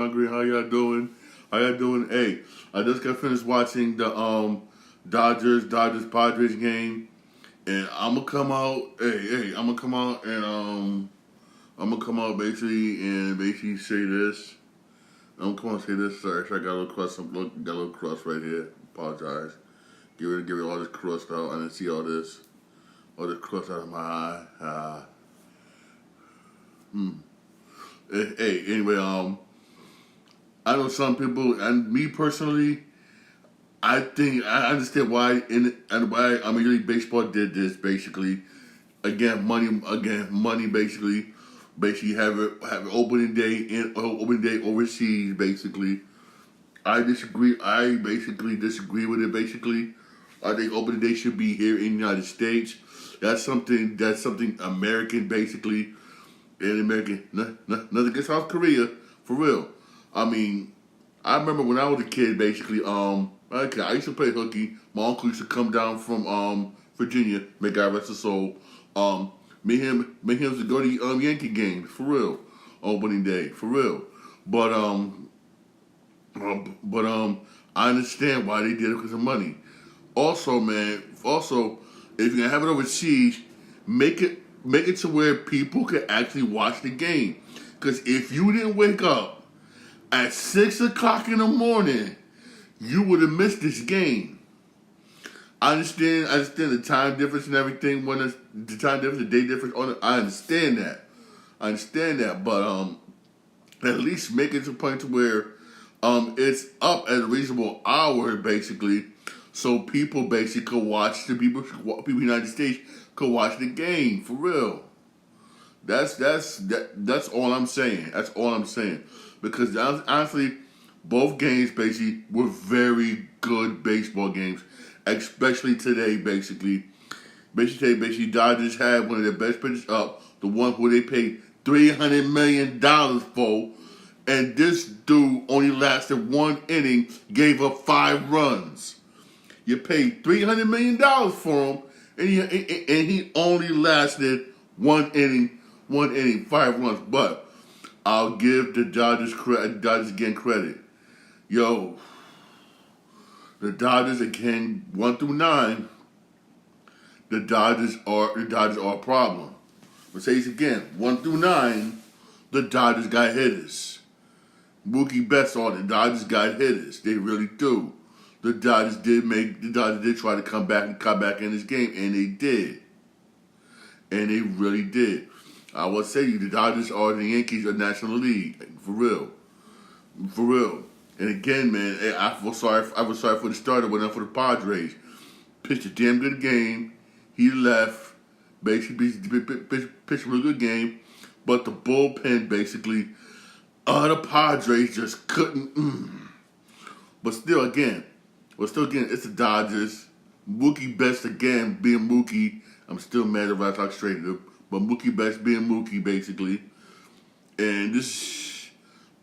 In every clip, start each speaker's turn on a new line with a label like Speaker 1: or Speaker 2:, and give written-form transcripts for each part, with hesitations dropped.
Speaker 1: Hungry, how y'all doing? How y'all doing? Hey, I just got finished watching the Dodgers Padres game, and I'm gonna come out. I'm gonna come out and I'm gonna come out basically say this. I'm gonna come out and say this. Sorry, I got a little crust. Got a little crust right here. Apologize. Give it all this crust out. I didn't see all this crust out of my eye. Anyway, I know some people, and me personally, I think I understand why and why Major League Baseball did this. Basically, money. Basically have an opening day opening day overseas. Basically, I disagree. I basically disagree with it. Basically, I think opening day should be here in the United States. That's something. That's something American basically. In American, nothing against South Korea, for real. I mean, I remember when I was a kid, basically, okay, I used to play hooky. My uncle used to come down from Virginia, may God rest his soul. Me and him used to go to Yankee games, for real, opening day, for real. But I understand why they did it because of money. Also, man, if you're gonna have it overseas, make it to where people can actually watch the game. Because if you didn't wake up at 6 o'clock in the morning, you would have missed this game. I understand the time difference and everything. When the time difference, the day difference, I understand that. But at least make it to a point to where it's up at a reasonable hour, basically, so people basically could watch people in the United States could watch the game for real. That's all I'm saying. That's all I'm saying. Because honestly, both games basically were very good baseball games, especially today. Basically, Dodgers had one of their best pitchers up, the one who they paid $300 million for, and this dude only lasted one inning, gave up 5 runs. You paid $300 million for him, and he only lasted one inning, 5 runs. But I'll give the Dodgers again credit. Yo, the Dodgers again 1 through 9. The Dodgers are a problem. But say it again, 1 through 9, the Dodgers got hitters. Mookie Betts on the Dodgers got hitters. They really do. The Dodgers did try to come back in this game, and they did. And they really did. I will say you, the Dodgers are the Yankees of the National League. For real. For real. And again, man, I was sorry for the starter, but not for the Padres. Pitched a damn good game. He left. Basically, pitched a really good game. But the bullpen, basically, the Padres just couldn't. But still, again, it's the Dodgers. Mookie Betts again being Mookie. I'm still mad at Red Sox traded him, but Mookie Betts being Mookie basically. And this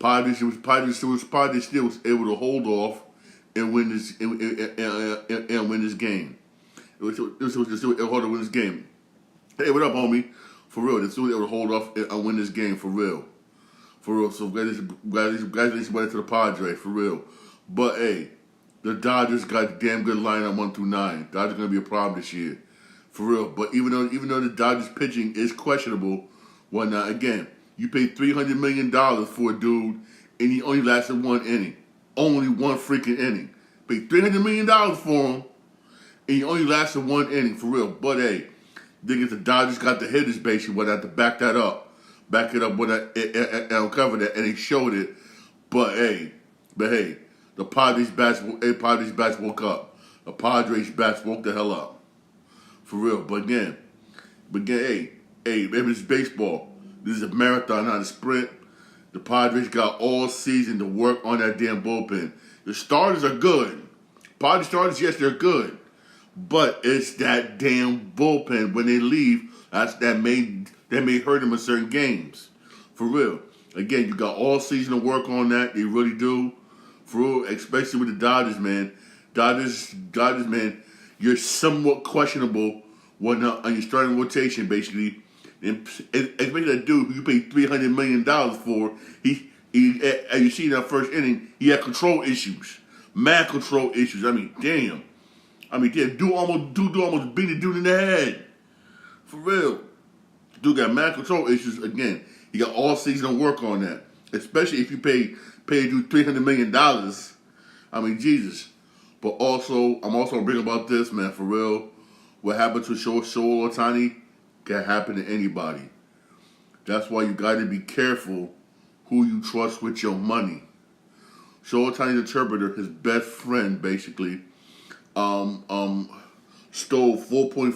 Speaker 1: Padres still was able to hold off and win this and win this game. It was still able to win this game. Hey, what up, homie? For real, they're still able to hold off and win this game for real. For real. So congratulations to the Padres for real. But hey, the Dodgers got a damn good lineup 1 through 9. Dodgers gonna be a problem this year, for real. But even though the Dodgers pitching is questionable, whatnot, again, you paid $300 million for a dude, and he only lasted one inning, only one freaking inning. Paid $300 million for him, and he only lasted one inning, for real. But hey, the Dodgers got the hitters basically, but I have to back it up when I uncover that, and they showed it. But hey. The Padres bats woke up. The Padres bats woke the hell up. For real. But again, hey, maybe this is baseball. This is a marathon, not a sprint. The Padres got all season to work on that damn bullpen. The starters are good. Padres starters, yes, they're good. But it's that damn bullpen when they leave, that may hurt them in certain games. For real. Again, you got all season to work on that. They really do. For real, especially with the Dodgers, man. Dodgers, man, you're somewhat questionable on your starting rotation, basically. And especially that dude who you paid $300 million for, As you see in that first inning, he had control issues, mad control issues. I mean, damn. Dude almost beat the dude in the head. For real. Dude got mad control issues again. He got all season to work on that. Especially if you pay a dude $300 million. I mean, Jesus. But also, I'm also bringing about this, man, for real. What happened to Shohei Ohtani can happen to anybody. That's why you got to be careful who you trust with your money. Shohei Ohtani's interpreter, his best friend, basically, stole according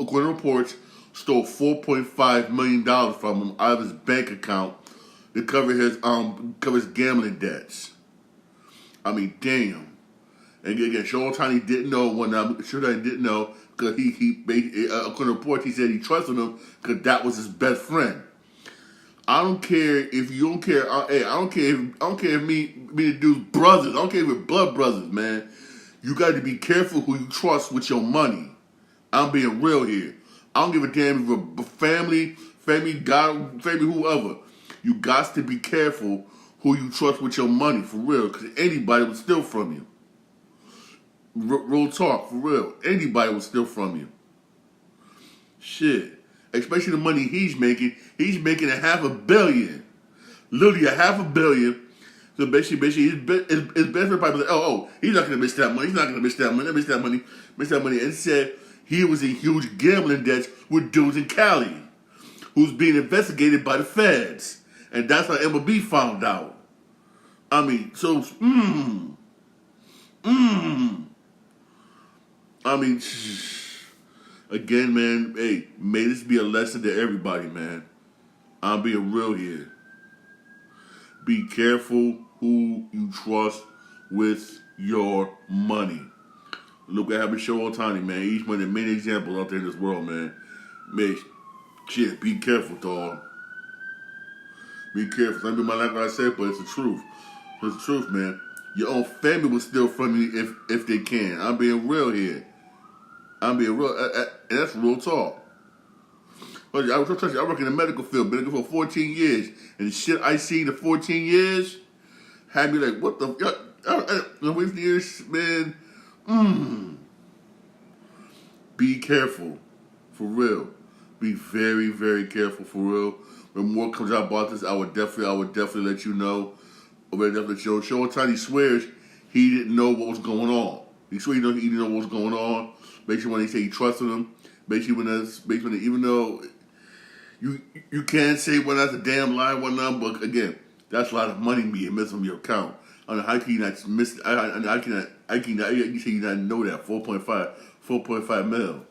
Speaker 1: to reports, stole $4.5 million from him out of his bank account to cover his gambling debts. I mean, damn. And again, Shohei Ohtani didn't know didn't know because according to reports, he said he trusted him because that was his best friend. I don't care if you don't care. Hey, I don't care if me the dude's brothers. I don't care if we're blood brothers, man. You got to be careful who you trust with your money. I'm being real here. I don't give a damn if you're family, God, whoever. You got to be careful who you trust with your money, for real, because anybody will steal from you. Real talk, for real. Anybody will steal from you. Shit. Especially the money he's making. He's making $500 million. Literally $500 million. So basically his best friend probably like, he's not going to miss that money. He's not going to miss that money. And said he was in huge gambling debts with dudes in Cali who's being investigated by the feds. And that's how MLB found out. I mean, so, I mean, again, man, hey, may this be a lesson to everybody, man. I'm being real here. Be careful who you trust with your money. Look what happened to Shohei Ohtani, man. He's one of the many examples out there in this world, man. Man, shit, be careful, dog. Be careful. Some people might like what I said, but it's the truth. It's the truth, man. Your own family will steal from you if they can. I'm being real here. I'm being real, and that's real talk. I work in the medical field, been for 14 years, and the shit I seen in 14 years had me like, what the years, man. Be careful, for real. Be very, very careful, for real. When more comes out about this, I would definitely let you know. Shohei Ohtani swears he didn't know what was going on. He swears he didn't know what was going on. Basically, when they say he trusted him, basically even though you can't say well that's a damn lie, whatnot, but again, that's a lot of money being missing from your account. I don't know how can you not miss? I can you say you not know that 4.5 mil,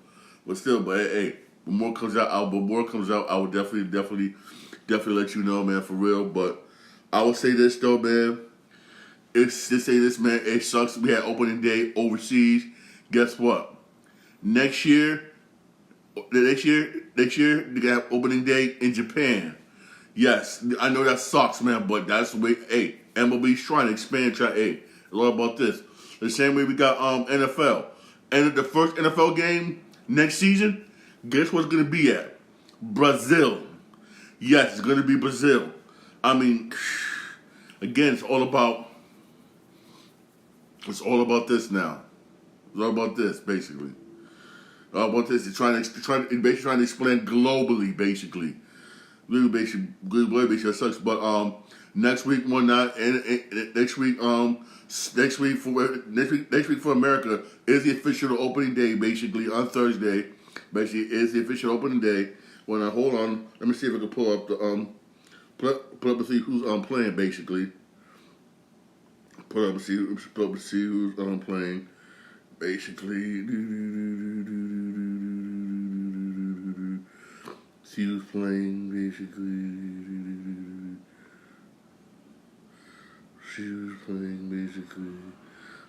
Speaker 1: but still, hey, when more comes out, I will definitely let you know, man, for real. But I will say this though, man. Man. It sucks. We had opening day overseas. Guess what? Next year, they got have opening day in Japan. Yes, I know that sucks, man, but that's the way. Hey, MLB's trying to expand. Hey, a lot about this. The same way we got NFL. And the first NFL game next season, guess what's going to be at? Brazil. Yes, it's going to be Brazil. I mean, again, it's all about this now. It's all about this, basically. About this, it's trying to explain globally, basically. Globally, sucks. But next week for America is the official opening day, basically on Thursday. Basically, is the official opening day. When I hold on, let me see if I can pull up the pull up and see who's playing. Basically, pull up and see who's playing. Basically, see who's playing.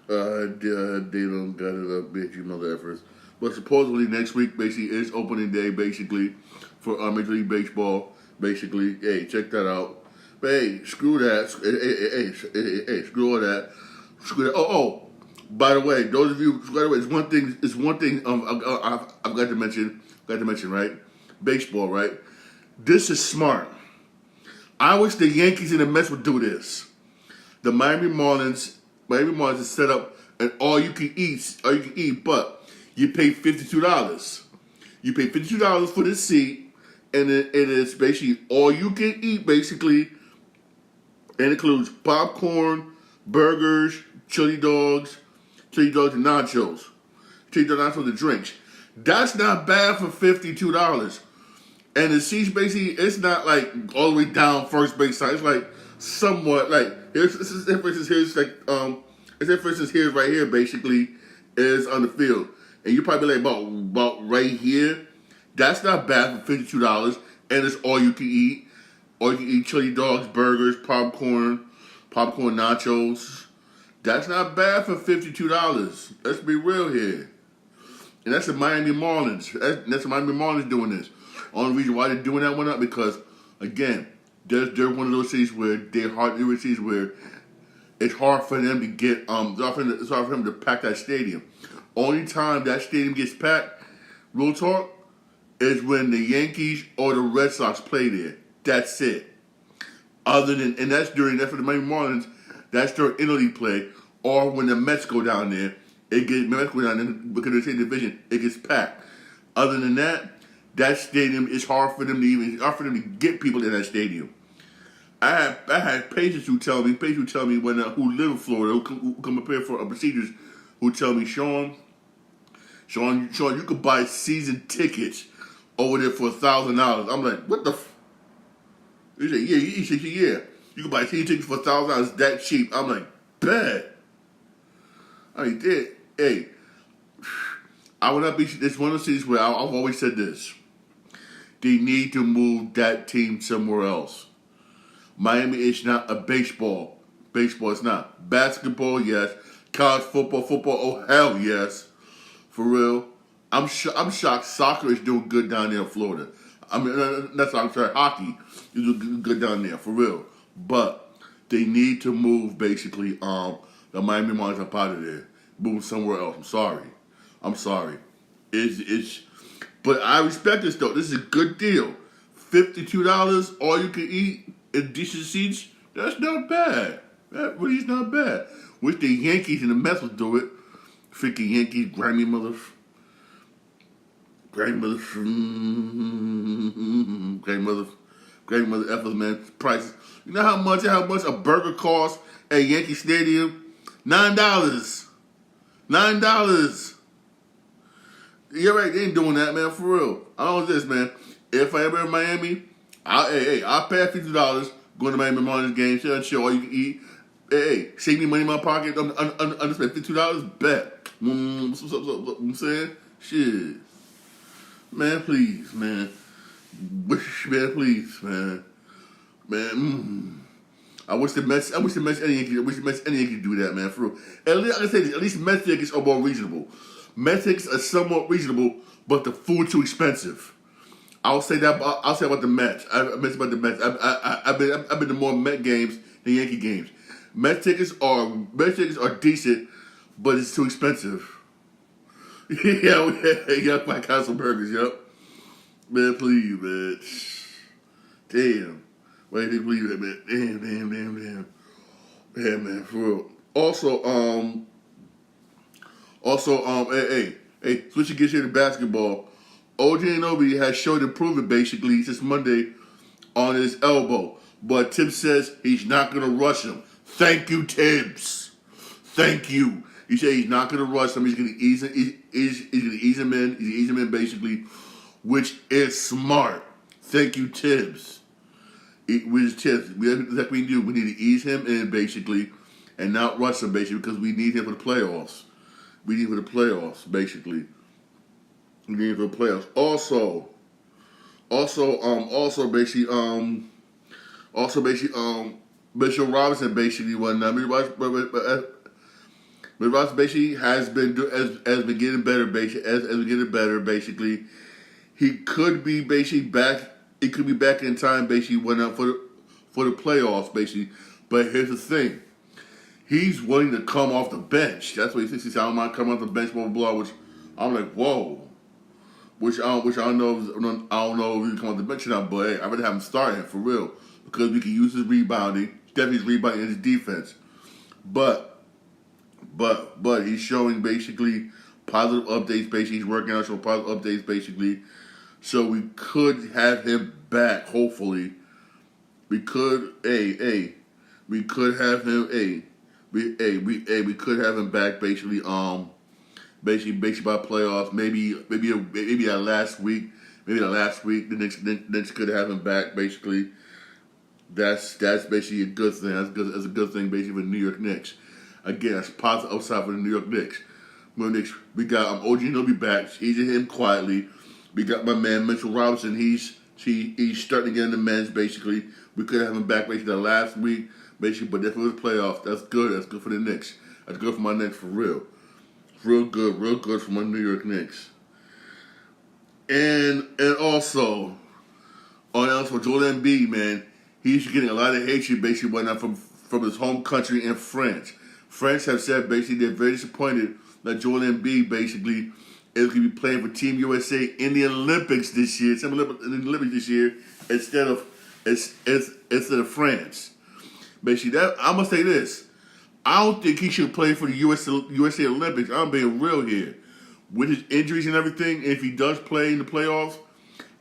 Speaker 1: They don't got it up, bitch, you mother effers. But supposedly next week, basically, is opening day, basically, for Major League Baseball. Basically, hey, check that out. But hey, screw that. Hey, screw all that. Screw that. Oh. By the way, those of you, by the way, it's one thing I've got to mention, right? Baseball, right? This is smart. I wish the Yankees and the Mets would do this. The Miami Marlins is set up an all you can eat, but you pay $52. You pay $52 for the seat, and it is basically all you can eat, basically. It includes popcorn, burgers, chili dogs and nachos. Chili dog nachos and drinks. That's not bad for $52. And the seats basically, it's not like all the way down first base side. It's like somewhat like here's right here basically is on the field, and you probably like about right here. That's not bad for $52, and it's all you can eat. All you can eat chili dogs, burgers, popcorn nachos. That's not bad for $52. Let's be real here. And that's the Miami Marlins. That's the Miami Marlins doing this. Only reason why they're doing that one up because, again, they're one of those cities where it's hard for them to get it's hard for them to pack that stadium. Only time that stadium gets packed, real talk, is when the Yankees or the Red Sox play there. That's it. And that's for the Miami Marlins. That's during interleague play, or when the Mets go down there. Because they say division, it gets packed. Other than that, that stadium is hard for them to get people in that stadium. I had patients who tell me when who live in Florida who come up here for procedures who tell me, Sean, you could buy season tickets over there for $1,000. I'm like, what the? He said, yeah. You can buy season tickets for $1,000. That cheap. I'm like, bad. I mean, hey, I would not be. It's one of the cities where I've always said this. They need to move that team somewhere else. Miami is not a baseball. Baseball is not. Basketball, yes. College football, oh hell yes. For real. I'm shocked soccer is doing good down there in Florida. I mean, that's I'm sorry, hockey is doing good down there, for real. But they need to move basically the Miami Marlins up out of there. Move somewhere else. I'm sorry. But I respect this though. This is a good deal. $52, all you can eat in decent seats. That's not bad. That really is not bad. Wish the Yankees and the Mets would do it. Freaking Yankees, grimy mother effers, man. Prices. You know how much a burger costs at Yankee Stadium? $9. You're right, they ain't doing that, man, for real. I don't know this, man. If I ever in Miami, I'll pay $50 going to Miami Marlins game, chill, all you can eat. Hey, save me money in my pocket, underspend $52, bet. I'm saying? Shit. Man, please, man. Man, please, man. Man, I wish the Mets any Yankee do that, man, for real. At least Mets tickets are more reasonable. Mets tickets are somewhat reasonable, but the food too expensive. I'll say about the Mets. I've been to more Met games than Yankee games. Mets tickets are decent, but it's too expensive. yeah, White Castle burgers, yep. Man, please, man. Damn. Why did they believe that, man? Damn. Yeah, man, for real. Also, switching gears here to basketball. OG Anunoby has showed improvement basically since Monday on his elbow, but Tibbs says he's not going to rush him. Thank you, Tibbs. Thank you. He said he's not going to rush him. He's going to ease him in. He's easing him in basically, which is smart. Thank you, Tibbs. With Tibbs, that's what we do. We need to ease him in basically, and not rush him basically because we need him for the playoffs. We need him for the playoffs basically. We need him for the playoffs. Also basically, Mitchell Robinson basically won. Mitchell Robinson basically has been getting better basically. He could be basically back. He could be back in time basically went out for the playoffs basically. But here's the thing. He's willing to come off the bench. That's what he says. He said, I don't mind coming off the bench, blah, blah, blah. Which I'm like, whoa. Which I don't know if he can come off the bench or not, but hey, I'd rather have him starting for real. because we can use his rebounding, definitely his rebounding and his defense. But he's showing basically positive updates. Basically, he's working out showing positive updates. Basically, so we could have him back. Hopefully, we could. We could have him. We could have him back. Basically, basically by playoffs. Maybe that last week. Maybe that last week. The Knicks could have him back. Basically, that's basically a good thing. That's a good thing. Basically, for the New York Knicks. Again, that's positive upside for the New York Knicks. We got OG Anunoby back. He's in him quietly. We got my man Mitchell Robinson. He's starting to get in the men's. Basically, we could have him back basically the last week. Basically, but if it was playoffs, that's good. That's good for the Knicks. That's good for my Knicks for real. Real good for my New York Knicks. And also, for Joel Embiid, man, he's getting a lot of hatred basically right now from his home country in France. French have said basically they're very disappointed that Joel Embiid basically is going to be playing for Team USA in the Olympics this year, instead of France. Basically, I'm gonna say this: I don't think he should play for the USA Olympics. I'm being real here. With his injuries and everything, if he does play in the playoffs,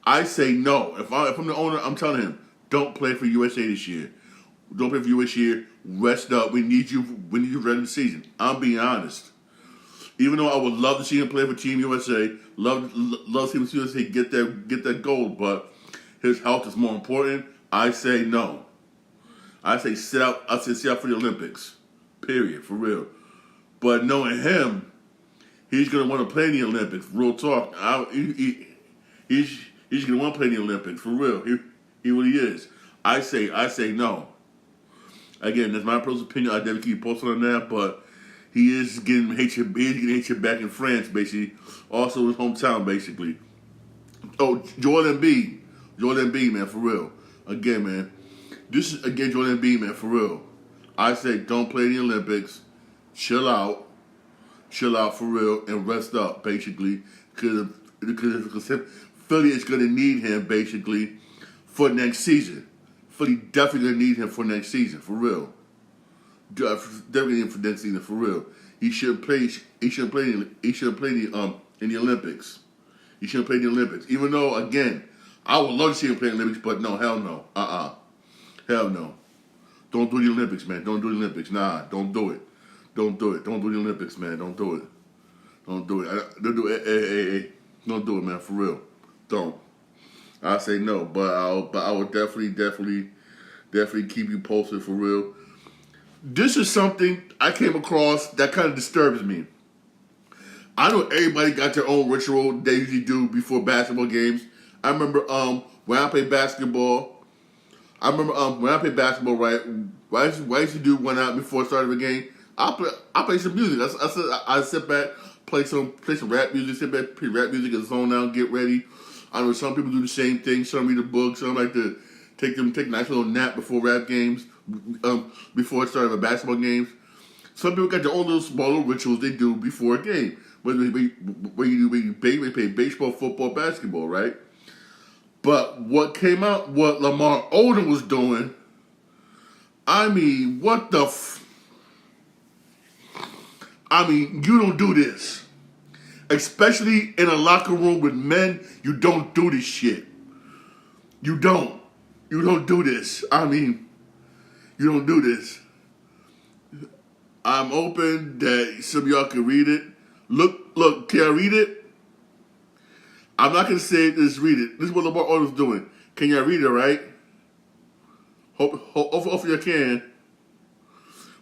Speaker 1: I say no. If I'm the owner, I'm telling him, don't play for USA this year. Don't play for USA this year. Rest up. We need you ready in the season. I'm being honest. Even though I would love to see him play for Team USA, love to see him USA get that gold, but his health is more important. I say no. I say sit out. I say sit out for the Olympics. Period. For real. But knowing him, he's gonna want to play in the Olympics. Real talk. He's gonna want to play in the Olympics. For real. He really is. I say no. Again, that's my personal opinion. I definitely keep posting on that, but he is getting hatred. He's getting hatred back in France, basically. Also his hometown, basically. Oh, Joel Embiid, man, for real. Again, man. This is again Joel Embiid, man, for real. I say don't play in the Olympics. Chill out for real, and rest up, basically, because Philly is going to need him basically for next season. Philly definitely going to need him for next season, for real. Definitely need him for next season, for real. He shouldn't play. He shouldn't play in the Olympics. He shouldn't play in the Olympics. Even though, again, I would love to see him play in the Olympics, but no, hell no. Hell no. Don't do the Olympics, man. Don't do the Olympics. Nah, don't do it. Don't do it. Don't do the Olympics, man. Don't do it. Don't do it. Don't do it. Hey. Don't do it, man. For real. Don't. I say no, but I will definitely keep you posted, for real. This is something I came across that kind of disturbs me. I know everybody got their own ritual they usually do before basketball games. I remember when I played basketball. Right? What I used to do one night before I started the game, I play some music. I sit back, play some rap music, play rap music and zone out, get ready. I know some people do the same thing. Some read a book. Some like to take a nice little nap before rap games, before it started the basketball games. Some people got their own little small rituals they do before a game. Where you play baseball, football, basketball, right? But what Lamar Odom was doing, I mean, what the you don't do this. Especially in a locker room with men, you don't do this shit. You don't. You don't do this. I mean, you don't do this. I'm open that some of y'all can read it. Look, can I read it? I'm not going to say just read it. This is what Lamar Odom's doing. Can y'all read it, right? Hopefully you can.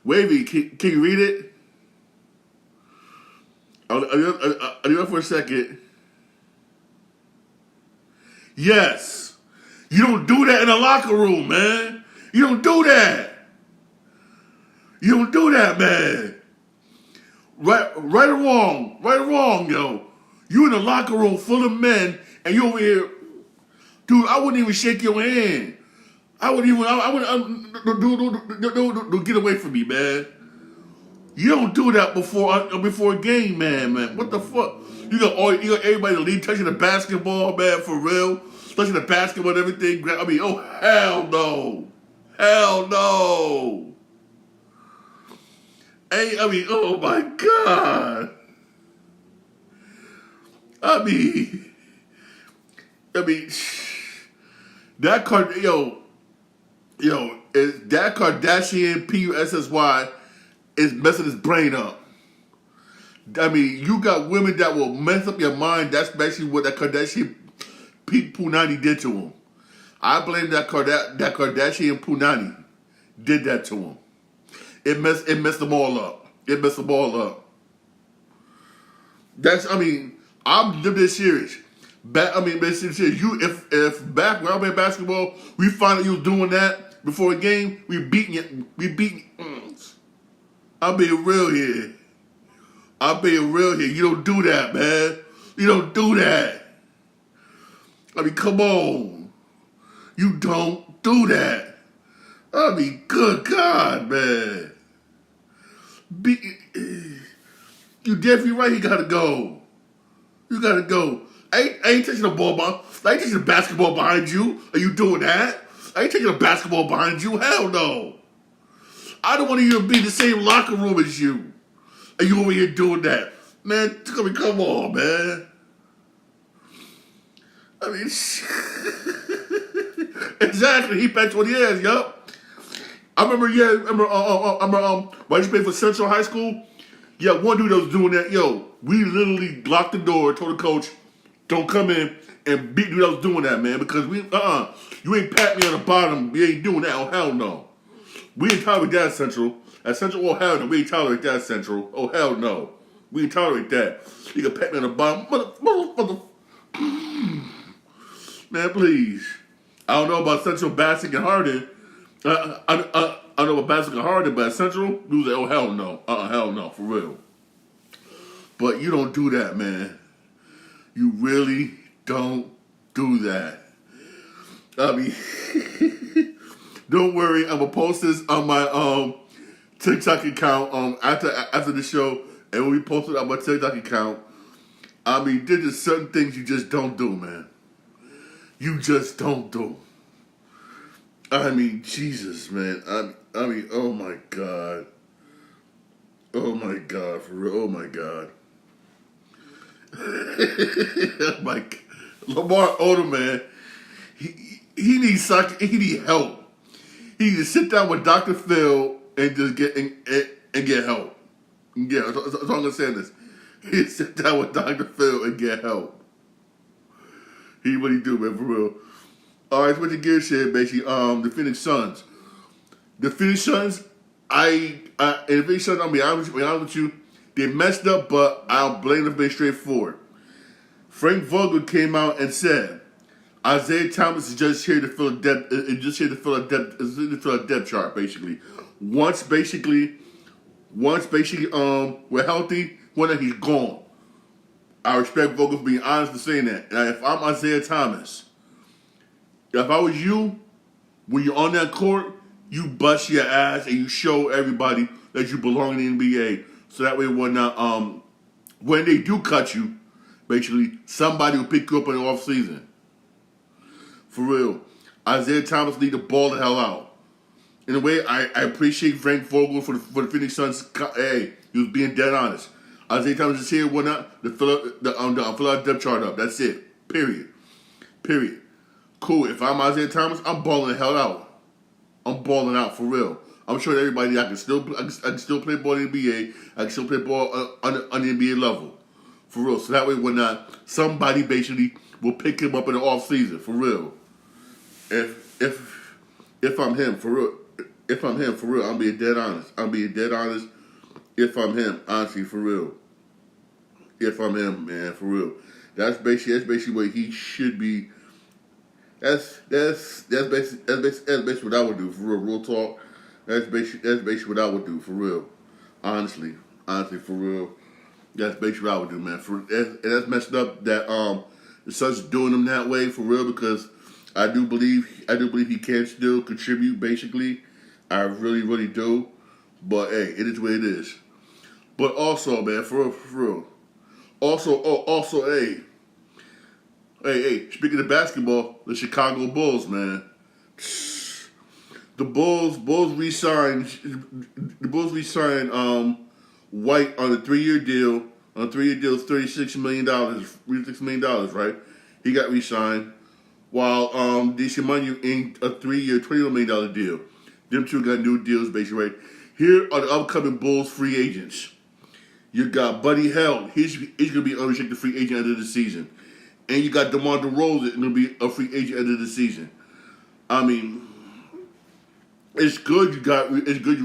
Speaker 1: Wavy, can you read it? I'll do it for a second. Yes. You don't do that in a locker room, man. You don't do that. You don't do that, man. Right or wrong, yo. You in a locker room full of men, and you over here, dude. I wouldn't even shake your hand. I wouldn't. Get away from me, man. You don't do that before a game, man. What the fuck? You got everybody in the league touching the basketball, man, for real. especially the basketball and everything. I mean, oh hell no, hell no. Hey, I mean, oh my God. I mean, I mean, that card, that Kardashian Pussy is messing his brain up. I mean, you got women that will mess up your mind. That's basically what that Kardashian Punani did to him. I blame that Kardashian Punani did that to him. It messed them all up. It messed them all up. I'm this serious. Basically, if back when I played basketball, we find out you was doing that before a game, we beating you. We beating. I'm being real here. You don't do that, man. You don't do that. I mean, come on. You don't do that. I mean, good God, man. You definitely right. You gotta go. You gotta go. I ain't touching the ball, I ain't touching the basketball behind you. Are you doing that? I ain't taking the basketball behind you. Hell no. I don't want to even be in the same locker room as you. Are you over here doing that? Man, come on, man. I mean, exactly. He back 20 years, yup. I remember when I used to play for Central High School, yeah, one dude that was doing that, we literally locked the door, told the coach, don't come in and beat dude that was doing that, man, because you ain't pat me on the bottom, you ain't doing that, oh hell no. We ain't tolerate that at Central. At Central, oh hell no, we ain't tolerate that at Central, oh hell no. We ain't tolerate that. You can pat me on the bottom, mother. Man, please. I don't know about Central, Bassick, and Hardin. I know about Bassick and Hardin, but at Central, we was like, oh hell no. Hell no, for real. But you don't do that, man. You really don't do that. I mean, don't worry. I'm gonna post this on my TikTok account after the show, and when we post it on my TikTok account, I mean, there's just certain things you just don't do, man. You just don't do. I mean, Jesus, man. I mean, oh my God. Oh my God, for real. Oh my God. Like Lamar Odom, man. He needs help. He needs to sit down with Dr. Phil and just get help. Yeah, that's all I'm gonna say this. He needs to sit down with Dr. Phil and get help. What he do, man, for real. All right, switching gears here, basically. The Phoenix Suns. The Phoenix Suns, I'll be honest with you, they messed up, but I'll blame them being straightforward. Frank Vogel came out and said, Isaiah Thomas is just here to fill a depth chart, basically. Once we're healthy, he's gone. I respect Vogel for being honest and saying that. And if I'm Isaiah Thomas, if I was you, when you're on that court, you bust your ass and you show everybody that you belong in the NBA. So that way, when they do cut you, basically, somebody will pick you up in the off season. For real, Isaiah Thomas need to ball the hell out. In a way, I appreciate Frank Vogel for the Phoenix Suns. Hey, he was being dead honest. Isaiah Thomas is here, whatnot, to fill out depth chart up. That's it. Period. Cool. If I'm Isaiah Thomas, I'm balling the hell out. I'm balling out for real. I'm showing everybody I can still play ball in the NBA. I can still play ball on the NBA level. For real. So that way, somebody basically will pick him up in the off season. For real. If I'm him, for real, I'm being dead honest. If I'm him, honestly, for real. If I'm him, man, for real. That's basically what he should be. That's basically what I would do, for real talk. That's basically what I would do, for real. Honestly, for real. That's basically what I would do, man. And that's messed up that the Suns doing him that way, for real, because I do believe he can still contribute, basically. I really, really do. But hey, it is what it is. But also, man, for real. Also, hey, Hey, speaking of basketball, the Chicago Bulls, man. The Bulls re-signed White on a 3-year deal. On a 3-year deal, it's $36 million, right? He got re-signed. While DC Money inked a 3-year, $21 million deal. Them two got new deals, basically, right? Here are the upcoming Bulls free agents. You got Buddy Hield. He's going to be an unrestricted free agent end of the season. And you got DeMar DeRozan going to be a free agent end of the season. I mean, it's good you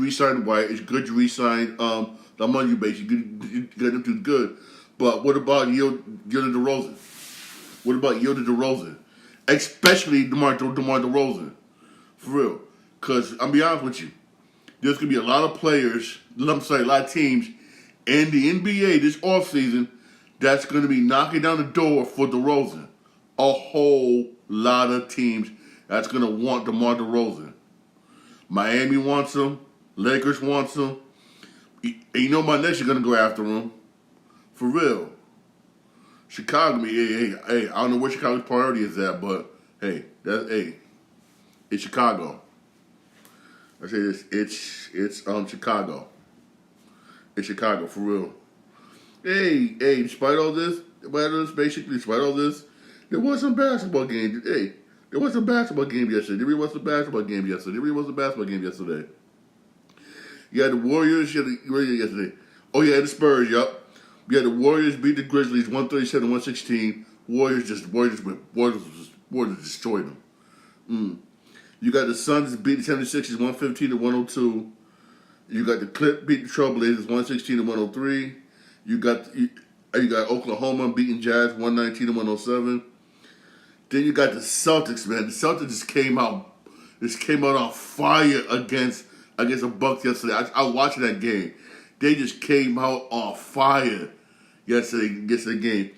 Speaker 1: re-signed White. It's good you re-signed the money base. You got them two good. But what about Yield DeRozan? What about Yield DeRozan? Especially DeMar DeRozan. For real. Because I'll be honest with you. There's going to be a lot of players, a lot of teams in the NBA this offseason that's going to be knocking down the door for DeRozan. A whole lot of teams that's going to want DeMar DeRozan. Miami wants him. Lakers wants him. And you know my Knicks are going to go after him. For real. Chicago, hey, I don't know where Chicago's priority is at, but hey, it's Chicago. I say this, it's Chicago. It's Chicago, for real. Hey, despite all this, there was some basketball game. Hey, there was a basketball game yesterday. There really was a basketball game yesterday. You had the Warriors yesterday. Oh, yeah, the Spurs, yup. You had the Warriors beat the Grizzlies 137-116. Warriors destroyed them. You got the Suns beat the 76ers 115-102. You got the Clip beat the Trailblazers 116-103. You got Oklahoma beating Jazz 119-107. Then you got the Celtics, man. The Celtics just came out on fire against the Bucks yesterday. I watched that game. They just came out on fire yesterday against the game.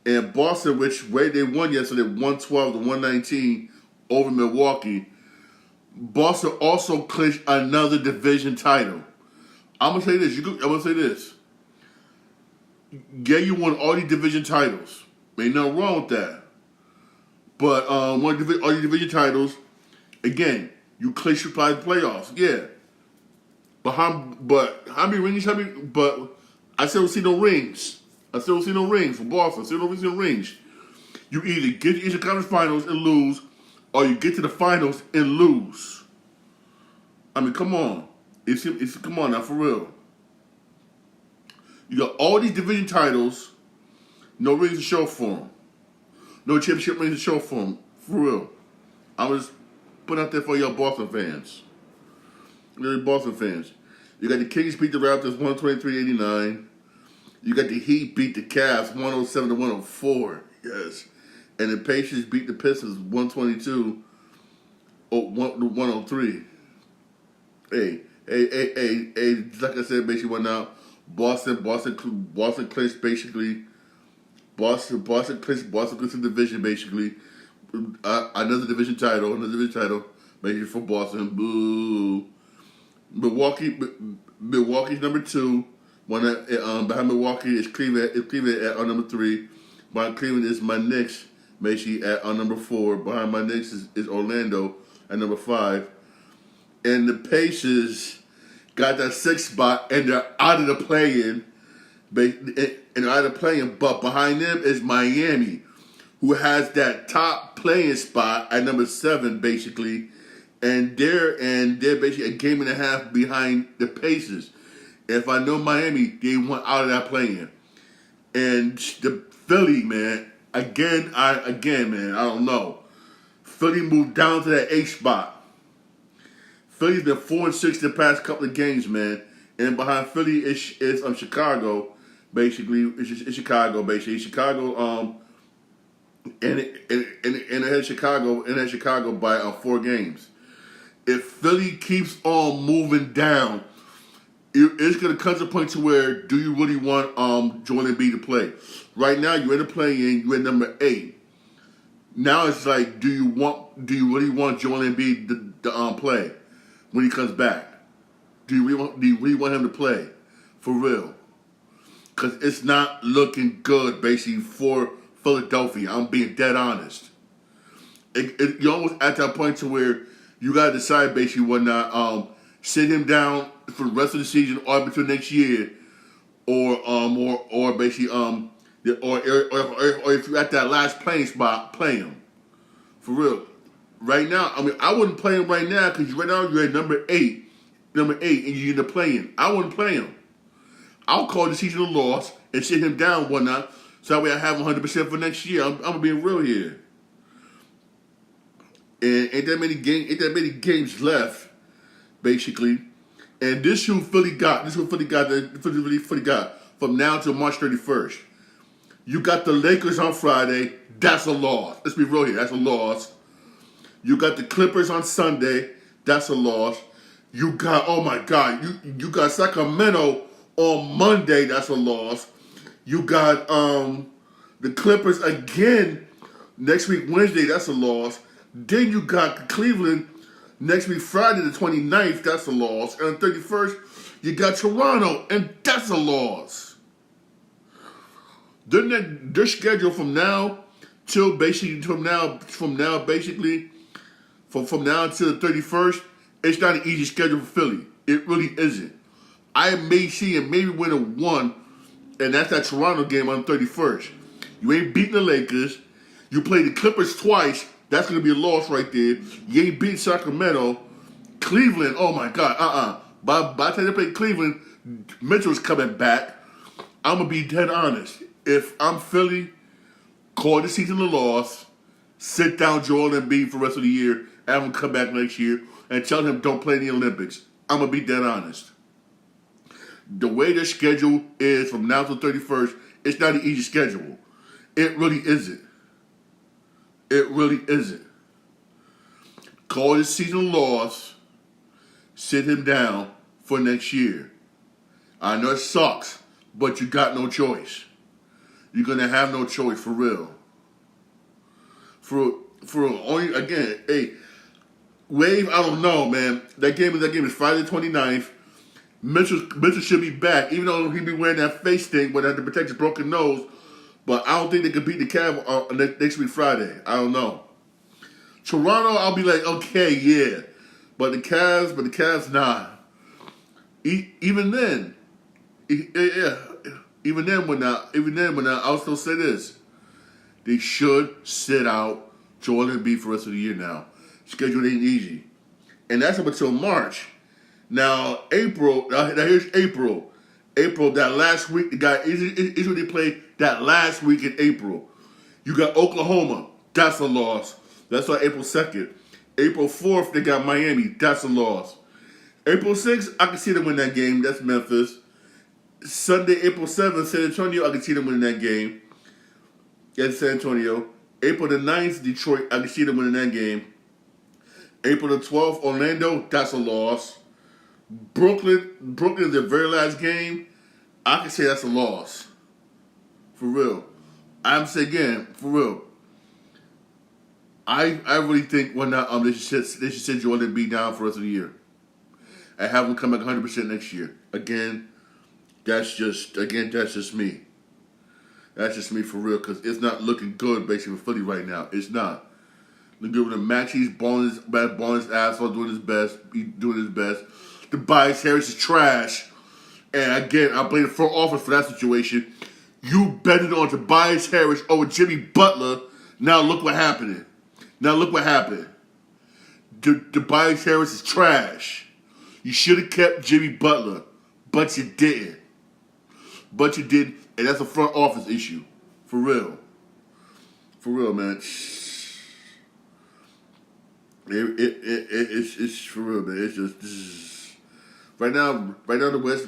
Speaker 1: And Boston, where they won yesterday, 112-119 over Milwaukee. Boston also clinched another division title. I'm gonna say this. Yeah, you won all these division titles. Ain't nothing wrong with that. But all these division titles, again, you clinched your playoffs. Yeah. But how many rings? But I still don't see no rings. for Boston. I still don't see no rings. You either get to the Eastern Conference Finals and lose, or you get to the finals and lose. I mean, come on. Come on now, for real. You got all these division titles, no rings to show for them. No championship rings to show for them. For real. I'm just putting out there for y'all Boston fans. Really Boston fans. You got the Kings beat the Raptors 123-89. You got the Heat beat the Cavs 107-104. Yes. And the Pacers beat the Pistons 122-103. Hey, like I said, basically went out. Boston clinched basically. Boston clinched the division basically. Another division title, basically for Boston. Boo. Milwaukee's number 2. Behind Milwaukee is Cleveland at number 3. Behind Cleveland is my Knicks, basically at number 4. Behind my Knicks is Orlando at number 5. And the Pacers got that 6th spot, and they're out of the play-in. But behind them is Miami, who has that top playing spot at number 7, basically. And they're basically a game and a half behind the Pacers. If I know Miami, they went out of that play-in. And the Philly, man, again, I don't know. Philly moved down to that 8th spot. Philly's been 4-6 the past couple of games, man. And behind Philly is Chicago, basically. It's Chicago, basically. Chicago, and it had Chicago by 4 games. If Philly keeps on moving down, it's going to come to a point to where, do you really want Joel Embiid to play? Right now, you're in the play-in, you're at number 8. Now it's like, do you really want Joel Embiid to play when he comes back? Do you really want him to play? For real. Because it's not looking good, basically, for Philadelphia. I'm being dead honest. You're almost at that point to where you gotta decide basically whether or not sit him down for the rest of the season or until next year, or basically or if you're at that last playing spot, play him for real. Right now, I mean, I wouldn't play him right now because right now you're at number eight, and you're in the playing. I wouldn't play him. I'll call the season a loss and sit him down one night, so that way I have 100% for next year. I'm being real here. And ain't that many games left, basically. And this is what Philly got from now till March 31st. You got the Lakers on Friday. That's a loss. Let's be real here. That's a loss. You got the Clippers on Sunday. That's a loss. You got, oh my God, you got Sacramento on Monday. That's a loss. You got the Clippers again next week Wednesday. That's a loss. Then you got Cleveland next week Friday the 29th. That's a loss. And the 31st, you got Toronto, and that's a loss. Then their schedule from now till basically from now until the 31st, it's not an easy schedule for Philly. It really isn't. I may see and maybe win a one, and that's that Toronto game on the 31st. You ain't beating the Lakers. You play the Clippers twice. That's going to be a loss right there. You ain't beating Sacramento. Cleveland, oh my God, By the time they play Cleveland, Mitchell's coming back. I'm going to be dead honest. If I'm Philly, call the season a loss, sit down Joel Embiid for the rest of the year, have him come back next year, and tell him don't play in the Olympics. I'm going to be dead honest. The way their schedule is from now till 31st, it's not an easy schedule. It really isn't. It really isn't. Call this season a loss, sit him down for next year. I know it sucks, but you got no choice. You're going to have no choice, for real. For only, again, hey, Wave, I don't know, man. That game is Friday the 29th. Mitchell should be back, even though he'll be wearing that face thing but to protect his broken nose. But I don't think they could beat the Cavs next week Friday. I don't know. Toronto, I'll be like, okay, yeah. But the Cavs, nah. Even then, when I'll still say this. They should sit out Joel Embiid for the rest of the year now. Schedule ain't easy. And that's up until March. Now, April, here's April. April, that last week, usually they play that last week in April. You got Oklahoma. That's a loss. That's on April 2nd. April 4th, they got Miami. That's a loss. April 6th, I can see them win that game. That's Memphis. Sunday, April 7th, San Antonio, I can see them winning that game. Against San Antonio. April the 9th, Detroit, I can see them winning that game. April the 12th, Orlando, that's a loss. Brooklyn is their very last game. I can say that's a loss. For real. I'm saying again, for real. I really think they should send Joel Embiid down for the rest of the year. And have him come back 100% next year. Again, that's just me. That's just me for real, because it's not looking good basically for Philly right now. It's not. Look good with him. Maxey's balling his ass off, doing his best. Tobias Harris is trash. And again, I blame the front office for that situation. You betted on Tobias Harris over Jimmy Butler. Now look what happened. Tobias Harris is trash. You should have kept Jimmy Butler, but you didn't. And that's a front office issue. For real, man. It's for real, man. It's just right now the West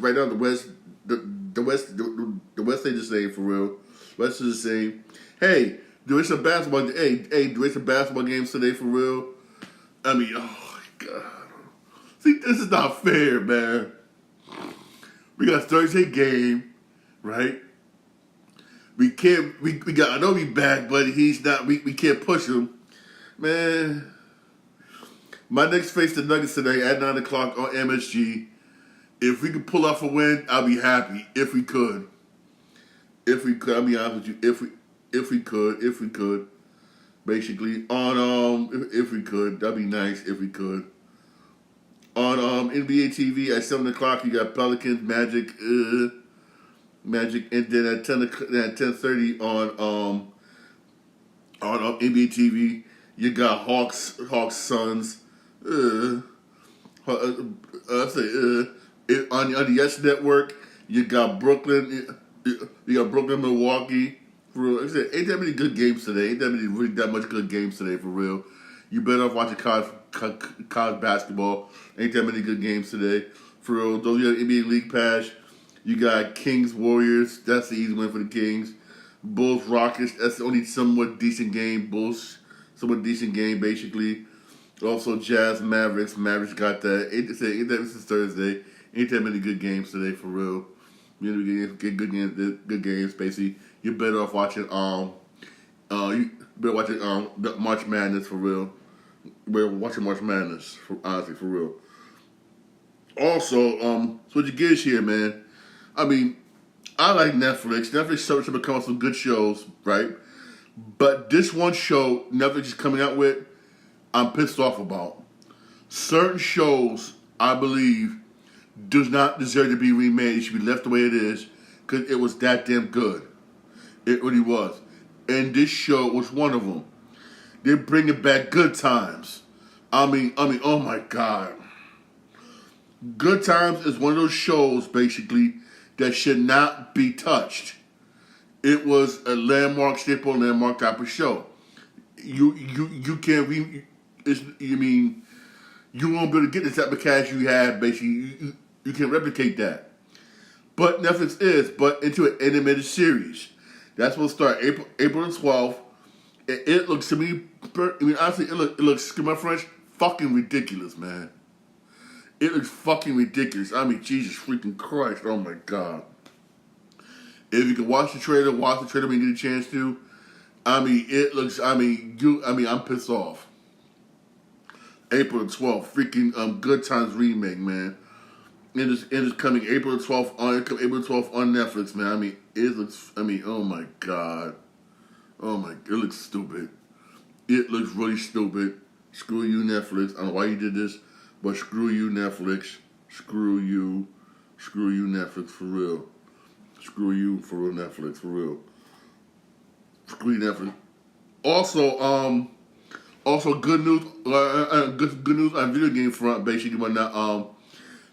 Speaker 1: ain't the same for real. West is the same. Hey, do some basketball. Do some basketball games today for real. I mean, oh my God. See, this is not fair, man. We got Thursday game, right? We can't. We got. I know he's back, but he's not. We can't push him, man. My Knicks face the Nuggets today at 9 o'clock on MSG. If we could pull off a win, I'll be happy. If we could, I'll be honest with you. if we could, basically on if we could, that'd be nice if we could. On NBA TV at 7 o'clock, you got Pelicans, Magic, and then at 10:30 on NBA TV, you got Hawks, Suns. I say on the Yes Network, you got Brooklyn, Milwaukee. For real, like I said, ain't that many good games today. Ain't that many really that much good games today for real. You better off watching college basketball. Ain't that many good games today for real. Though you have NBA League Pass, you got Kings Warriors. That's the easy win for the Kings. Bulls Rockets. That's the only somewhat decent game. Bulls somewhat decent game basically. Also, Jazz Mavericks. Mavericks got that. Ain't that this is Thursday. Ain't that many good games today for real. You know, get good games. Basically, you're better off watching you better watching the March Madness for real. We're watching March Madness honestly for real. Also, switch gears here, man. I mean, I like Netflix. Netflix should become out some good shows, right? But this one show Netflix is coming out with, I'm pissed off about. Certain shows, I believe, does not deserve to be remade. It should be left the way it is because it was that damn good. It really was. And this show was one of them. They're bringing back Good Times. I mean, oh my God. Good Times is one of those shows, basically, that should not be touched. It was a landmark type of show. You can't you won't be able to get the type of cash you have, basically. You can't replicate that. But Netflix is, but into an animated series. That's what will start April the 12th. It looks to me, honestly, it looks, excuse my French, fucking ridiculous, man. It looks fucking ridiculous. I mean, Jesus freaking Christ, oh my God. If you can watch the trailer when you get a chance to. I mean, it looks, I'm pissed off. April the 12th, freaking Good Times remake, man. It is coming April the 12th on Netflix, man. I mean, it looks, oh my God. It looks stupid. It looks really stupid. Screw you, Netflix. I don't know why you did this, but screw you, Netflix. Screw you, Netflix, for real. Screw you, for real, Netflix, for real. Screw you, Netflix. Also good news. Good news on video game front, basically, whatnot.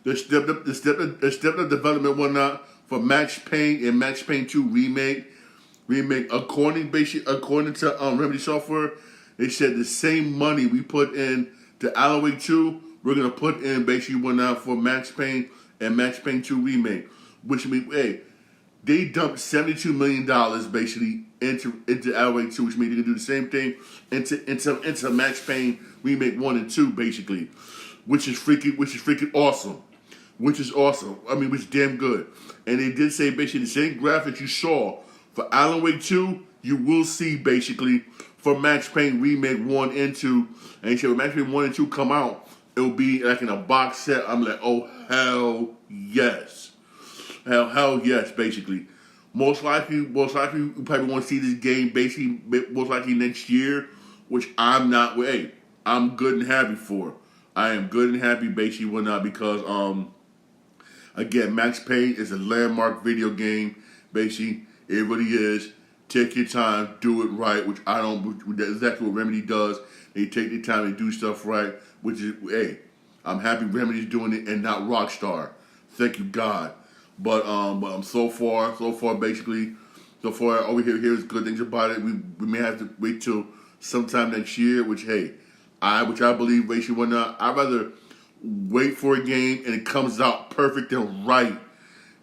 Speaker 1: They stepped up development, whatnot, for Max Payne and Max Payne 2 remake. According to Remedy Software, they said the same money we put in to Alan Wake 2, we're gonna put in basically whatnot for Max Payne and Max Payne 2 remake, which means they dumped $72 million basically into Alan Wake 2, which means they can do the same thing into Max Payne remake 1 and 2 basically, which is freaking awesome. Which is awesome. Which is damn good. And they did say basically the same graphics you saw for Alan Wake 2, you will see basically for Max Payne Remake 1 and 2. And they said when Max Payne 1 and 2 come out, it'll be like in a box set. I'm like, oh, hell yes. Hell yes, basically. Most likely, we probably want to see this game basically most likely next year, which I'm not, I'm good and happy for. I am good and happy basically whatnot because, again, Max Payne is a landmark video game. Basically, it really is. Take your time, do it right, which I don't. That's exactly what Remedy does. They take their time and do stuff right, which is, I'm happy Remedy's doing it and not Rockstar. Thank you, God. But so far, basically, all we hear is good things about it. We may have to wait till sometime next year, which I believe basically whatnot. I'd rather wait for a game and it comes out perfect and right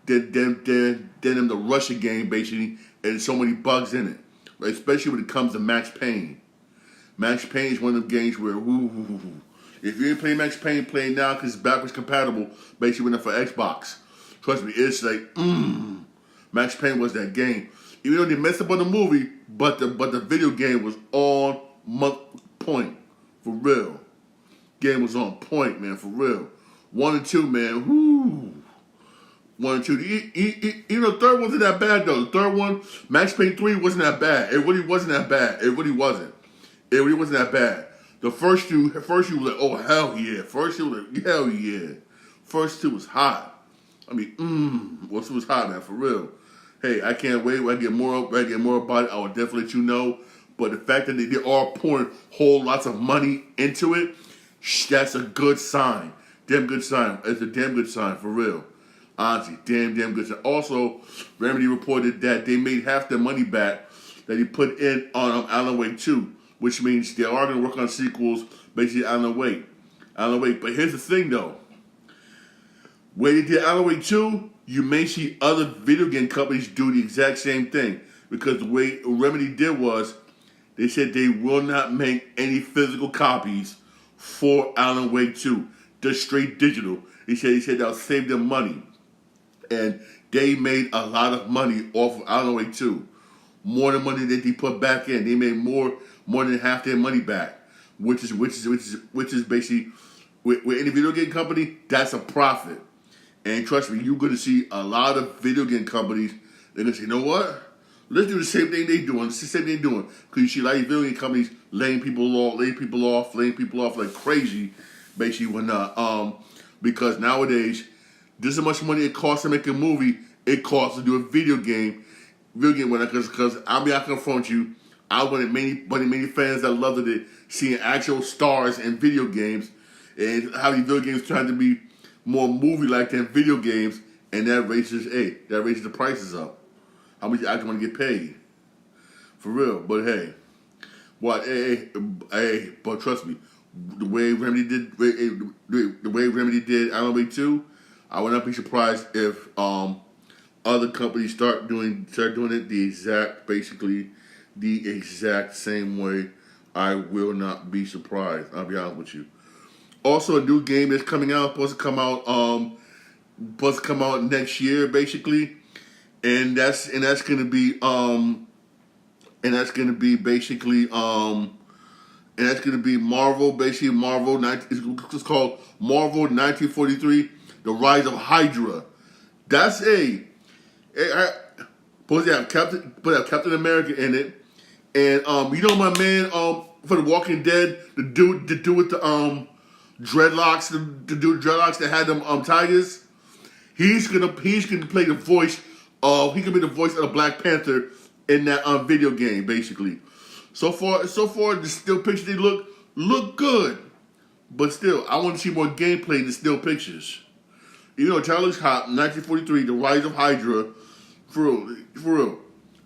Speaker 1: than them to rush a game basically and there's so many bugs in it, right? Especially when it comes to Max Payne. Max Payne is one of the games where if you ain't playing Max Payne, play it now because it's backwards compatible basically when for Xbox. Trust me, it's like Max Payne was that game. Even though they messed up on the movie, but the video game was on point for real. Game was on point, man, for real. 1 and 2, man, whoo. 1 and 2. You know, the third wasn't that bad though. The third one, Max Payne 3, wasn't that bad. It really wasn't that bad. It really wasn't. It really wasn't that bad. The first two was like, oh hell yeah. First two was like, hell yeah. First two was hot. I mean, first two was hot, man, for real. Hey, I can't wait. When I get more about it, I will definitely let you know. But the fact that they are pouring whole lots of money into it, that's a good sign. Damn good sign. It's a damn good sign, for real. Honestly, damn good sign. Also, Remedy reported that they made half their money back that he put in on Alan Wake 2, which means they are going to work on sequels, basically Alan Wake. But here's the thing, though. When they did Alan Wake 2, you may see other video game companies do the exact same thing. Because the way Remedy did was, they said they will not make any physical copies for Alan Wake 2. Just straight digital. They said that'll save them money. And they made a lot of money off of Alan Wake 2. More than money that they put back in. They made more than half their money back. Which is basically, with any video game company, that's a profit. And trust me, you're going to see a lot of video game companies, they're going to say, you know what? Let's do the same thing they're doing. It's the same thing they're doing. Because you see a lot of video game companies laying people off like crazy, basically, when because nowadays, this is how much money it costs to make a movie, it costs to do a video game. Because I can confront you, I was one of many fans that loved it, seeing actual stars in video games, and how these video games trying to be more movie-like than video games, and that raises the prices up. How much you actually want to get paid, for real. But hey, but trust me, the way Remedy did Alan Wake 2, I would not be surprised if other companies start doing it the exact same way. I will not be surprised. I'll be honest with you. Also, a new game that's coming out, supposed to come out next year, basically, and that's gonna be Marvel, basically Marvel. It's called Marvel 1943: The Rise of Hydra. That's supposed to have Captain America in it, and you know my man for The Walking Dead, the dude with the dreadlocks, the dude dreadlocks that had them tigers. He's gonna play the voice of the Black Panther in that video game, basically. So far the still pictures they look good, but still I want to see more gameplay than still pictures. You know, Charlie's Hot 1943: The Rise of Hydra, for real.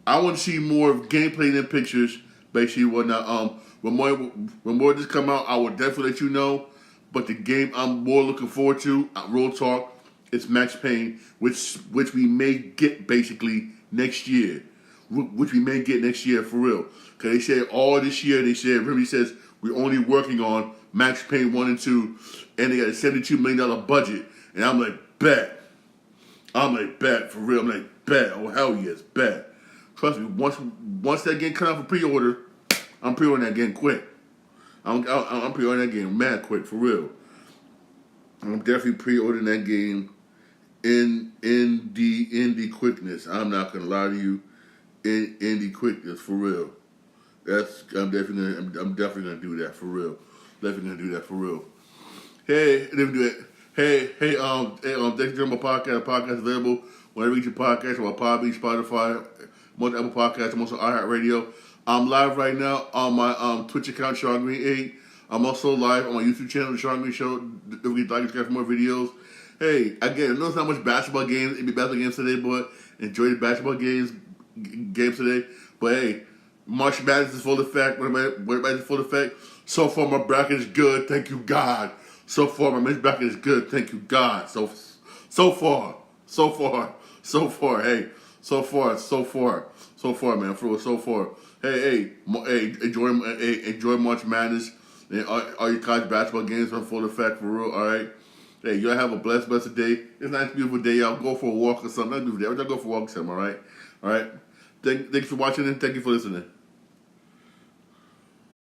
Speaker 1: I want to see more gameplay than pictures, basically. When more of this come out, I will definitely let you know. But the game I'm more looking forward to, real talk, it's Max Payne, which we may get basically next year. Which we may get next year, for real. Because they said all this year, Remedy says, we're only working on Max Payne 1 and 2, and they got a $72 million budget. And I'm like, bet. For real. I'm like, bet. Oh, hell yes, bet. Trust me, once that game comes out for pre-order, I'm pre-ordering that game quick. I'm pre-ordering that game mad quick, for real. I'm definitely pre-ordering that game in the quickness. I'm not gonna lie to you, in the quickness, for real. I'm definitely gonna do that, for real. Definitely gonna do that, for real. Hey, let me do it. Hey, thanks for joining my podcast. Podcast available whenever you get your podcast, on Podbean, Spotify, most Apple Podcasts, most on iHeartRadio. I'm live right now on my Twitch account, Sean Green 8. I'm also live on my YouTube channel, The Sean Green Show. If you'd like to get more videos. Hey, again, I know it's not much basketball games. It'd be basketball games today, but enjoy the basketball games today. But hey, March Madness is full effect. Everybody's full effect. So far, my bracket is good. Thank you, God. So far, my men's bracket is good. Thank you, God. So far. Hey, so far, man. For real, so far. Hey, enjoy March Madness. And all your college basketball games are full effect, for real. All right. Hey, y'all have a blessed day. It's a nice, beautiful day. Y'all go for a walk or something. Not beautiful day. Y'all go for a walk or something. All right. Thank you for watching and thank you for listening.